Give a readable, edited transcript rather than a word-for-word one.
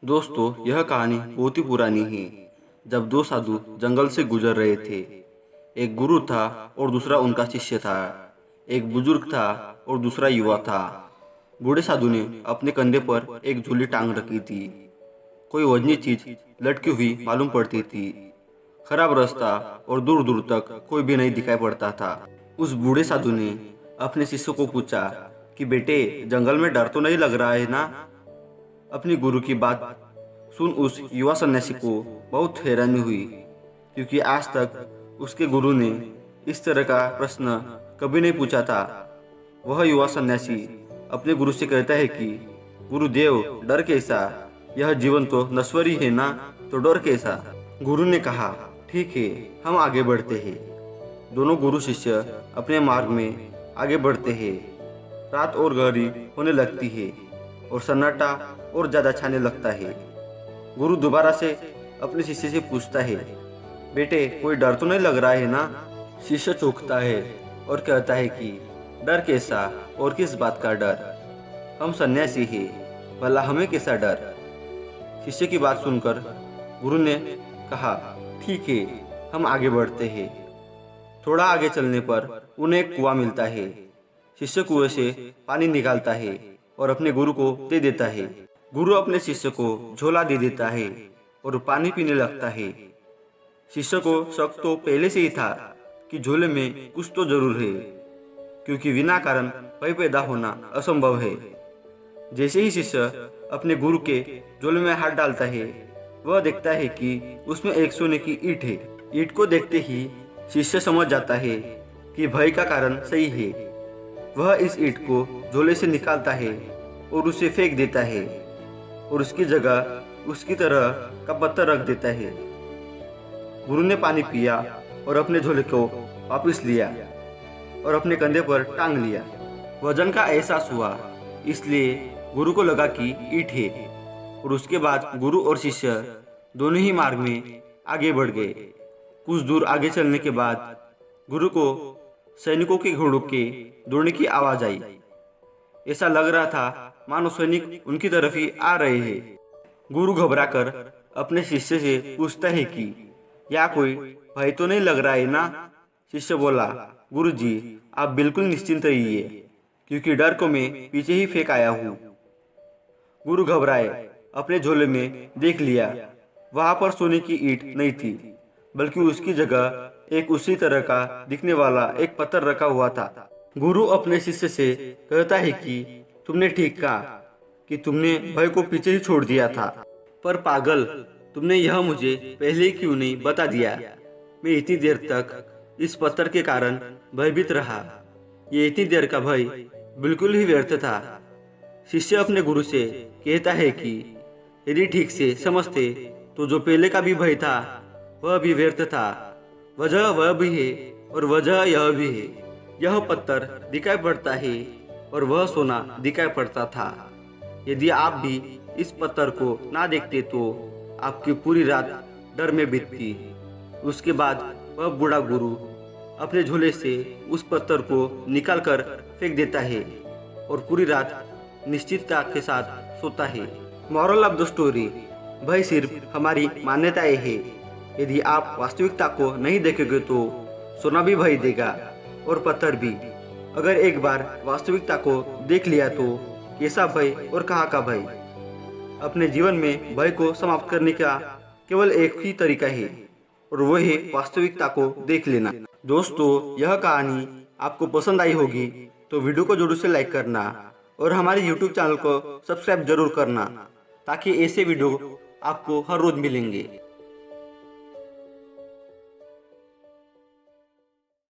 दोस्तों, यह कहानी बहुत ही पुरानी है। जब दो साधु जंगल से गुजर रहे थे। एक गुरु था और दूसरा उनका शिष्य था। एक बुजुर्ग था और दूसरा युवा था। बूढ़े साधु ने अपने कंधे पर एक झोली टांग रखी थी। कोई वजनी चीज लटकी हुई मालूम पड़ती थी। खराब रास्ता और दूर दूर तक कोई भी नहीं दिखाई पड़ता था। उस बूढ़े साधु ने अपने शिष्य को पूछा कि बेटे, जंगल में डर तो नहीं लग रहा है ना? अपनी गुरु की बात सुन उस युवा सन्यासी को बहुत हैरानी हुई, क्योंकि आज तक उसके गुरु ने इस तरह का प्रश्न कभी नहीं पूछा था। वह युवा सन्यासी अपने गुरु से कहता है कि गुरुदेव, डर कैसा? यह जीवन तो नश्वर ही है ना, तो डर कैसा? गुरु ने कहा, ठीक है, हम आगे बढ़ते हैं। दोनों गुरु शिष्य अपने मार्ग में आगे बढ़ते हैं। रात और गहरी होने लगती है और सन्नाटा और ज्यादा छाने लगता है। गुरु दोबारा से अपने शिष्य से पूछता है, बेटे, कोई डर तो नहीं लग रहा है ना? शिष्य चौंकता है और कहता है कि डर कैसा और किस बात का डर? हम सन्यासी हैं, भला हमें कैसा डर? शिष्य की बात सुनकर गुरु ने कहा, ठीक है, हम आगे बढ़ते हैं। थोड़ा आगे चलने पर उन्हें एक कुआं मिलता है। शिष्य कुएं से पानी निकालता है और अपने गुरु को दे देता है। गुरु अपने शिष्य को झोला दे देता है और पानी पीने लगता है। शिष्य को शक तो पहले से ही था कि झोले में कुछ तो जरूर है, क्योंकि बिना कारण भय पैदा होना असंभव है। जैसे ही शिष्य अपने गुरु के झोले में हाथ डालता है, वह देखता है कि उसमें एक सोने की ईंट है। ईंट को देखते ही शिष्य समझ जाता है कि भय का कारण सही है। वह इस ईंट को झोले से निकालता है और उसे फेंक देता है और उसकी जगह उसकी तरह का पत्थर रख देता है। गुरु ने पानी पिया और अपने झोले को वापस लिया और अपने कंधे पर टांग लिया। वजन का एहसास हुआ, इसलिए गुरु को लगा कि ईंट है। और उसके बाद गुरु और शिष्य दोनों ही मार्ग में आगे बढ़ गए। कुछ दूर आगे चलने के बाद गुरु को सैनिकों के घोड़ों के दौड़ने की आवाज आई। ऐसा लग रहा था मानो सैनिक उनकी तरफ ही आ रहे हैं। गुरु घबराकर अपने शिष्य से पूछता है कि या कोई भय तो नहीं लग रहा है ना? शिष्य बोला, गुरु जी, आप बिल्कुल निश्चिंत रहिए, क्योंकि डर को मैं पीछे ही फेंक आया हूँ। गुरु घबराए अपने झोले में देख लिया, वहां पर सोने की ईंट नहीं थी, बल्कि उसकी जगह एक उसी तरह का दिखने वाला एक पत्थर रखा हुआ था। गुरु अपने शिष्य से कहता है कि तुमने ठीक कहा कि तुमने भय को पीछे ही छोड़ दिया था, पर पागल, तुमने यह मुझे पहले क्यों नहीं बता दिया? मैं इतनी देर तक इस पत्थर के कारण भयभीत रहा। ये इतनी देर का भय बिल्कुल ही व्यर्थ था। शिष्य अपने गुरु से कहता है कि यदि ठीक से समझते तो जो पहले का भी भय था वह भी व्यर्थ था। वजह वह भी है और वजह यह भी है। यह पत्थर दिखाई पड़ता है और वह सोना दिखाई पड़ता था। यदि आप भी इस पत्थर को ना देखते तो आपकी पूरी रात डर में बीतती। उसके बाद वह बूढ़ा गुरु अपने झोले से उस पत्थर को निकालकर फेंक देता है और पूरी रात निश्चितता के साथ सोता है। मॉरल ऑफ द स्टोरी, भय सिर्फ हमारी मान्यताएं है। यदि आप वास्तविकता को नहीं देखेंगे तो सोना भी भय देगा और पत्थर भी। अगर एक बार वास्तविकता को देख लिया तो कैसा भय और कहाँ का भय? अपने जीवन में भय को समाप्त करने का केवल एक ही तरीका है, और वह है वास्तविकता को देख लेना। दोस्तों, यह कहानी आपको पसंद आई होगी तो वीडियो को जरूर से लाइक करना और हमारे YouTube चैनल को सब्सक्राइब जरूर करना, ताकि ऐसे वीडियो आपको हर रोज मिलेंगे।